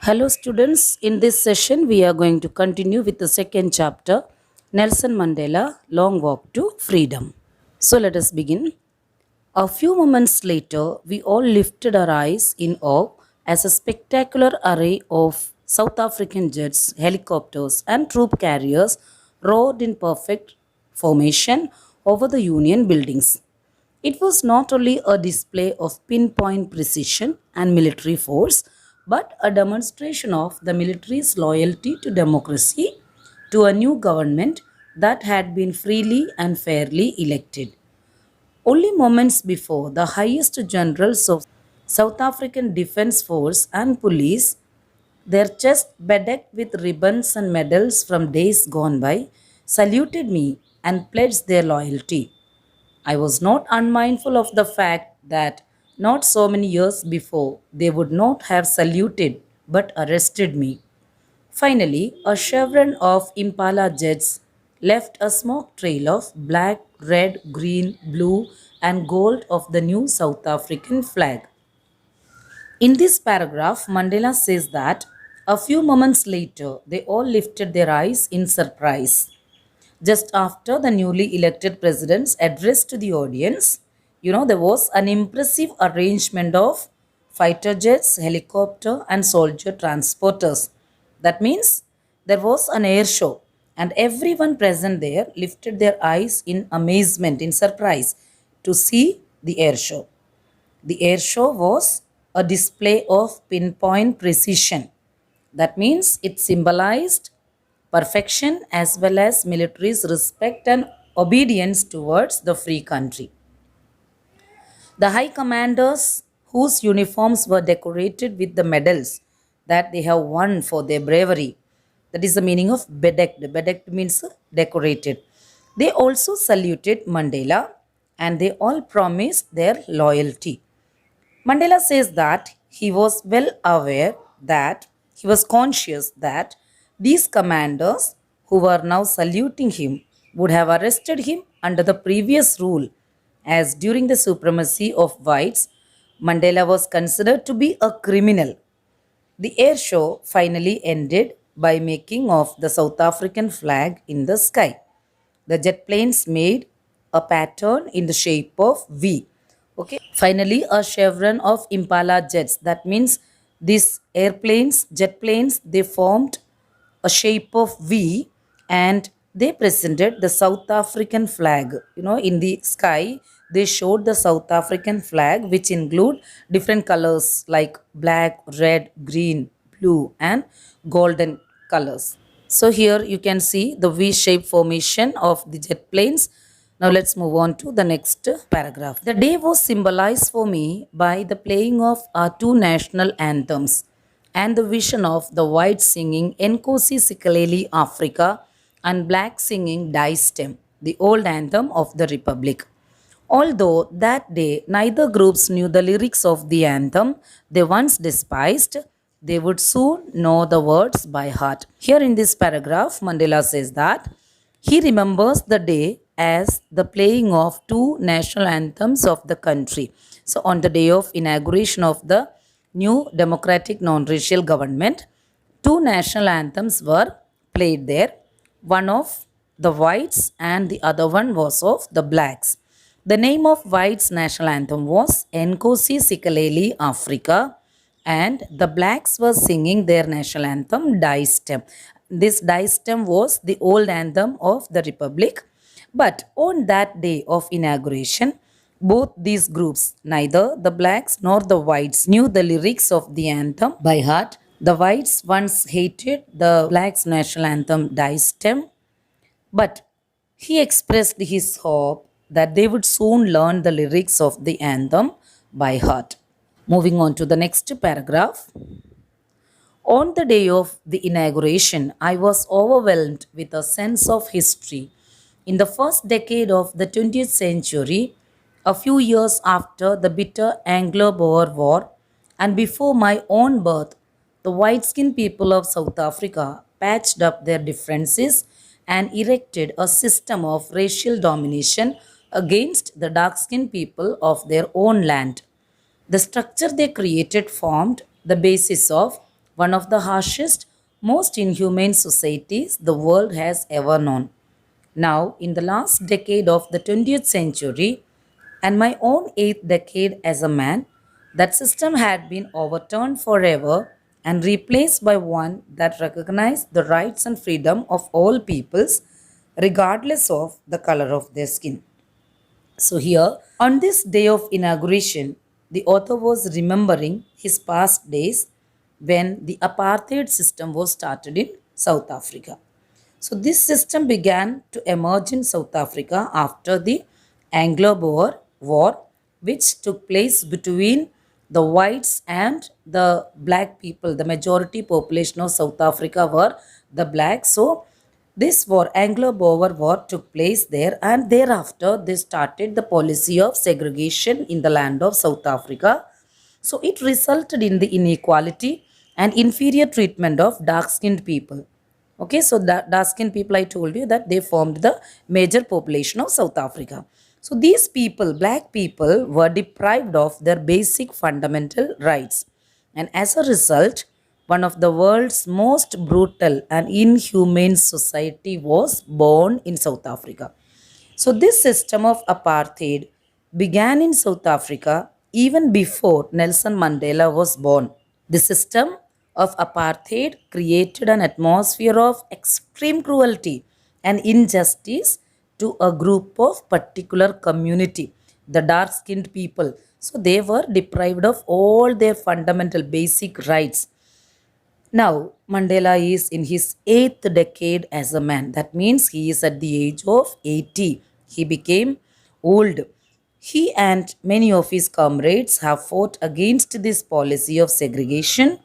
Hello, students. In this session, we are going to continue with the second chapter Nelson Mandela Long Walk to Freedom. So, let us begin. A few moments later, we all lifted our eyes in awe as a spectacular array of South African jets, helicopters, and troop carriers roared in perfect formation over the Union buildings. It was not only a display of pinpoint precision and military force, but a demonstration of the military's loyalty to democracy, to a new government that had been freely and fairly elected. Only moments before, the highest generals of South African Defence Force and police, their chests bedecked with ribbons and medals from days gone by, saluted me and pledged their loyalty. I was not unmindful of the fact that not so many years before they would not have saluted but arrested me. Finally, a chevron of Impala jets left a smoke trail of black, red, green, blue, and gold of the new South African flag. In this paragraph, Mandela says that a few moments later, they all lifted their eyes in surprise. Just after the newly elected president's address to the audience, there was an impressive arrangement of fighter jets, helicopter, and soldier transporters. That means there was an air show, and everyone present there lifted their eyes in amazement, in surprise, to see the air show. The air show was a display of pinpoint precision. That means it symbolized perfection as well as military's respect and obedience towards the free country. The high commanders, whose uniforms were decorated with the medals that they have won for their bravery, that is the meaning of bedecked. Bedecked means decorated. They also saluted Mandela and they all promised their loyalty. Mandela says that he was well aware that he was conscious that these commanders who were now saluting him would have arrested him under the previous rule, as during the supremacy of whites, Mandela was considered to be a criminal. The air show finally ended by making of the South African flag in the sky. The jet planes made a pattern in the shape of V. Okay. Finally, a chevron of Impala jets. That means these airplanes, jet planes, they formed a shape of V and they presented the South African flag. In the sky, they showed the South African flag, which include different colors like black, red, green, blue, and golden colors. So here you can see the V-shaped formation of the jet planes. Now let's move on to the next paragraph. The day was symbolized for me by the playing of our two national anthems and the vision of the white singing Nkosi Sikeleli Africa and black singing Die Stem, the old anthem of the Republic. Although that day neither groups knew the lyrics of the anthem they once despised, they would soon know the words by heart. Here in this paragraph, Mandela says that he remembers the day as the playing of two national anthems of the country. So, on the day of inauguration of the new democratic non-racial government, two national anthems were played there. One of the whites and the other one was of the blacks. The name of whites national anthem was Nkosi Sikeleli Africa and the blacks were singing their national anthem Die Stem. This Die Stem was the old anthem of the Republic. But on that day of inauguration, both these groups, neither the blacks nor the whites, knew the lyrics of the anthem by heart. The whites once hated the blacks' national anthem Die Stem, but he expressed his hope that they would soon learn the lyrics of the anthem by heart. Moving on to the next paragraph. On the day of the inauguration, I was overwhelmed with a sense of history. In the first decade of the 20th century, a few years after the bitter Anglo-Boer War and before my own birth, the white-skinned people of South Africa patched up their differences and erected a system of racial domination against the dark-skinned people of their own land. The structure they created formed the basis of one of the harshest, most inhumane societies the world has ever known. Now, in the last decade of the 20th century, and my own eighth decade as a man, that system had been overturned forever and replaced by one that recognized the rights and freedom of all peoples, regardless of the color of their skin. So, here, on this day of inauguration, the author was remembering his past days when the apartheid system was started in South Africa. So, this system began to emerge in South Africa after the Anglo-Boer War, which took place between the whites and the black people. The majority population of South Africa were the blacks. So, this war, Anglo-Boer War, took place there, and thereafter they started the policy of segregation in the land of South Africa. So, it resulted in the inequality and inferior treatment of dark-skinned people. Okay, so that dark-skinned people, I told you that they formed the major population of South Africa. So these people, black people, were deprived of their basic fundamental rights. And as a result, one of the world's most brutal and inhumane society was born in South Africa. So this system of apartheid began in South Africa even before Nelson Mandela was born. The system of apartheid created an atmosphere of extreme cruelty and injustice to a group of particular community, the dark skinned people. So they were deprived of all their fundamental basic rights. Now, Mandela is in his eighth decade as a man. That means he is at the age of 80. He became old. He and many of his comrades have fought against this policy of segregation,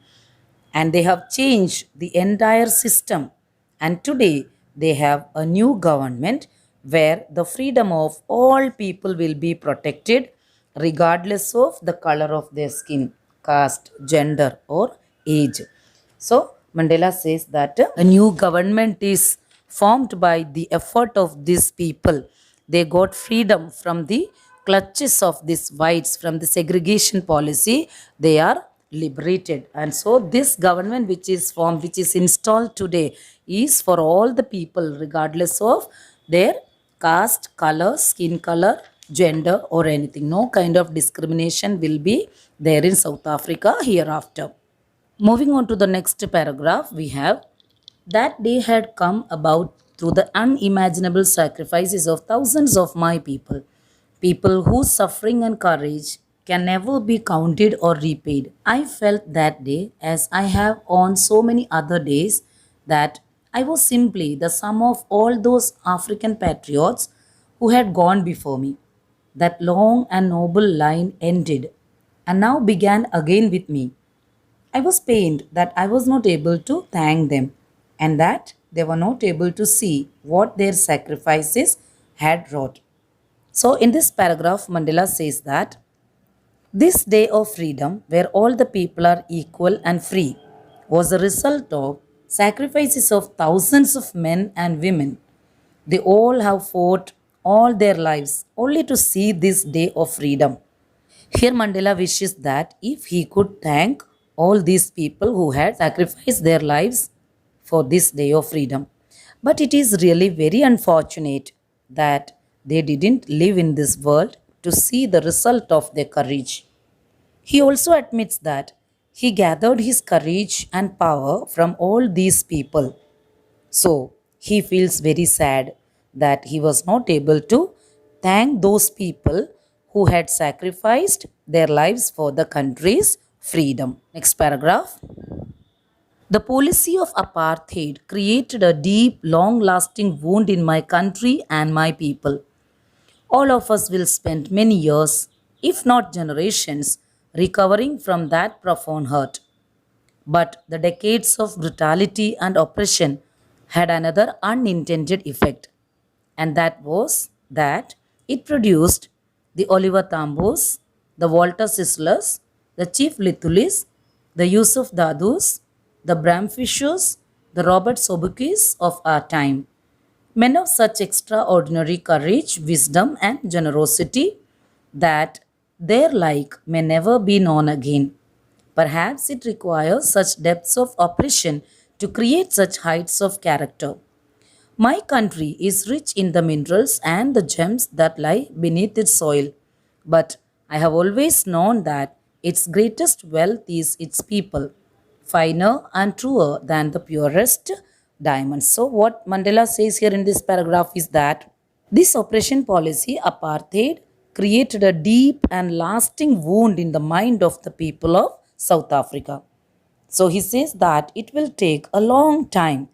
and they have changed the entire system. And today they have a new government where the freedom of all people will be protected regardless of the color of their skin, caste, gender, or age. So Mandela says that a new government is formed by the effort of these people. They got freedom from the clutches of these whites, from the segregation policy. They are liberated. And so this government which is formed, which is installed today, is for all the people regardless of their caste, color, skin color, gender, or anything. No kind of discrimination will be there in South Africa hereafter. Moving on to the next paragraph, we have that day had come about through the unimaginable sacrifices of thousands of my people, people whose suffering and courage can never be counted or repaid. I felt that day, as I have on so many other days, that I was simply the sum of all those African patriots who had gone before me. That long and noble line ended and now began again with me. I was pained that I was not able to thank them and that they were not able to see what their sacrifices had wrought. So, in this paragraph, Mandela says that this day of freedom, where all the people are equal and free, was a result of sacrifices of thousands of men and women. They all have fought all their lives only to see this day of freedom. Here, Mandela wishes that if he could thank all these people who had sacrificed their lives for this day of freedom. But it is really very unfortunate that they didn't live in this world to see the result of their courage. He also admits that he gathered his courage and power from all these people. So he feels very sad that he was not able to thank those people who had sacrificed their lives for the country's freedom. Next paragraph. The policy of apartheid created a deep, long lasting wound in my country and my people. All of us will spend many years, if not generations, recovering from that profound hurt. But the decades of brutality and oppression had another unintended effect, and that was that it produced the Oliver Thambos, the Walter Sislers, the Chief Lithulis, the Yusuf Dadus, the Bram Fishers, the Robert Sobukis of our time. Men of such extraordinary courage, wisdom, and generosity that their like may never be known again. Perhaps it requires such depths of oppression to create such heights of character. My country is rich in the minerals and the gems that lie beneath its soil, but I have always known that its greatest wealth is its people, finer and truer than the purest diamonds. So, what Mandela says here in this paragraph is that this oppression policy, apartheid, created a deep and lasting wound in the mind of the people of South Africa. So he says that it will take a long time,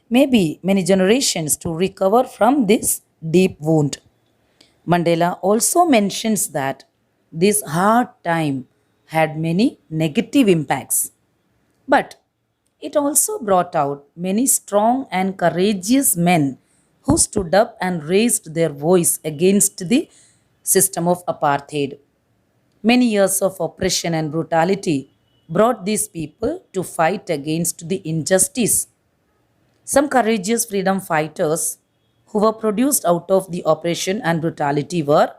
maybe many generations, to recover from this deep wound. Mandela also mentions that this hard time had many negative impacts, but it also brought out many strong and courageous men who stood up and raised their voice against the system of apartheid. Many years of oppression and brutality brought these people to fight against the injustice. Some courageous freedom fighters who were produced out of the oppression and brutality were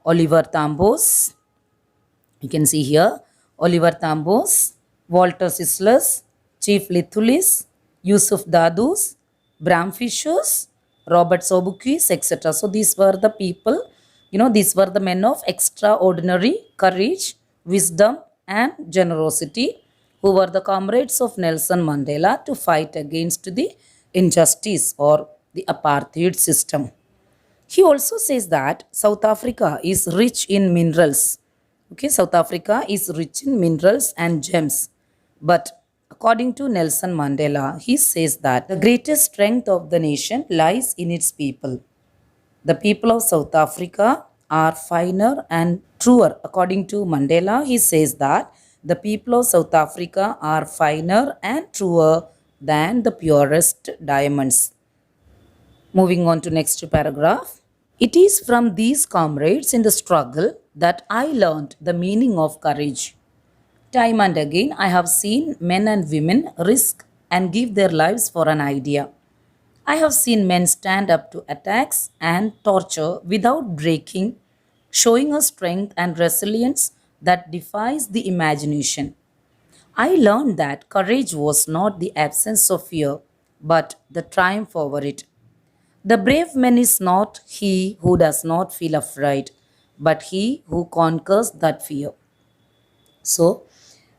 Oliver Tambos, you can see here Oliver Tambos, Walter Sisslers, Chief Lithulis, Yusuf Dadus, Bram Fishers, Robert Sobukis, etc. So these were the people, these were the men of extraordinary courage, wisdom, and generosity who were the comrades of Nelson Mandela to fight against the injustice or the apartheid system. He also says that South Africa is rich in minerals. Okay, South Africa is rich in minerals and gems. But according to Nelson Mandela, he says that the greatest strength of the nation lies in its people. The people of South Africa are finer and truer. According to Mandela, he says that the people of South Africa are finer and truer than the purest diamonds. Moving on to next paragraph. It is from these comrades in the struggle that I learned the meaning of courage. Time and again, I have seen men and women risk and give their lives for an idea. I have seen men stand up to attacks and torture without breaking, showing a strength and resilience that defies the imagination. I learned that courage was not the absence of fear, but the triumph over it. The brave man is not he who does not feel afraid, but he who conquers that fear. So,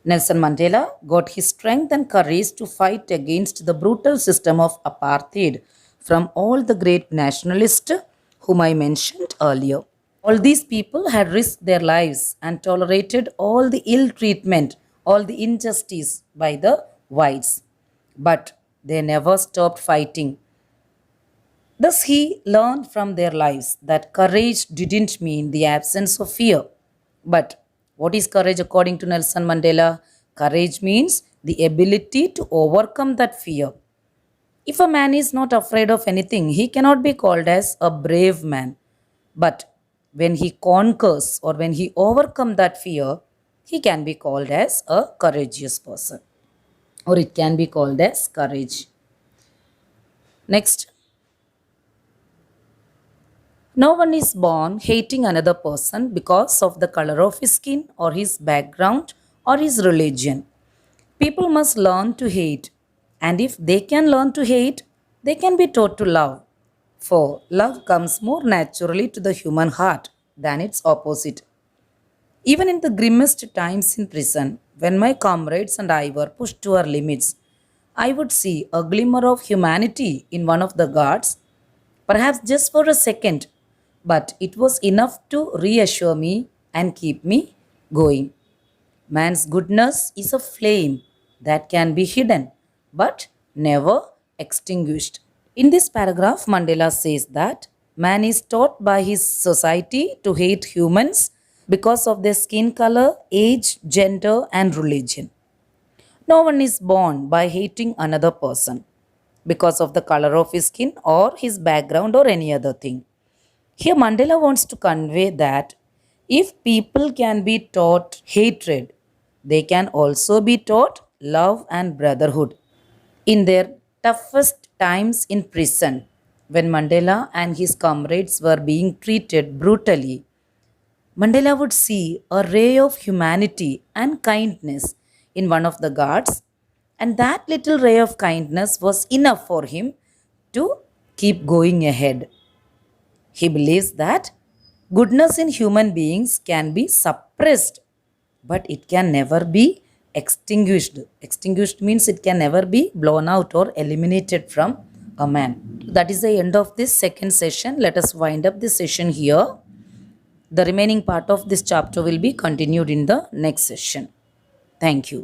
Nelson Mandela got his strength and courage to fight against the brutal system of apartheid from all the great nationalists whom I mentioned earlier. All these people had risked their lives and tolerated all the ill treatment, all the injustice by the whites. But they never stopped fighting. Thus, he learned from their lives that courage didn't mean the absence of fear. But what is courage according to Nelson Mandela? Courage means the ability to overcome that fear. If a man is not afraid of anything, he cannot be called as a brave man. But when he conquers or when he overcomes that fear, he can be called as a courageous person, or it can be called as courage. Next, no one is born hating another person because of the color of his skin or his background or his religion. People must learn to hate, and if they can learn to hate, they can be taught to love. For love comes more naturally to the human heart than its opposite. Even in the grimmest times in prison, when my comrades and I were pushed to our limits, I would see a glimmer of humanity in one of the guards, perhaps just for a second, but it was enough to reassure me and keep me going. Man's goodness is a flame that can be hidden but never extinguished. In this paragraph, Mandela says that man is taught by his society to hate humans because of their skin color, age, gender, and religion. No one is born by hating another person because of the color of his skin or his background or any other thing. Here, Mandela wants to convey that if people can be taught hatred, they can also be taught love and brotherhood. In their toughest times in prison, when Mandela and his comrades were being treated brutally, Mandela would see a ray of humanity and kindness in one of the guards, and that little ray of kindness was enough for him to keep going ahead. He believes that goodness in human beings can be suppressed, but it can never be extinguished. Extinguished means it can never be blown out or eliminated from a man. That is the end of this second session. Let us wind up this session here. The remaining part of this chapter will be continued in the next session. Thank you.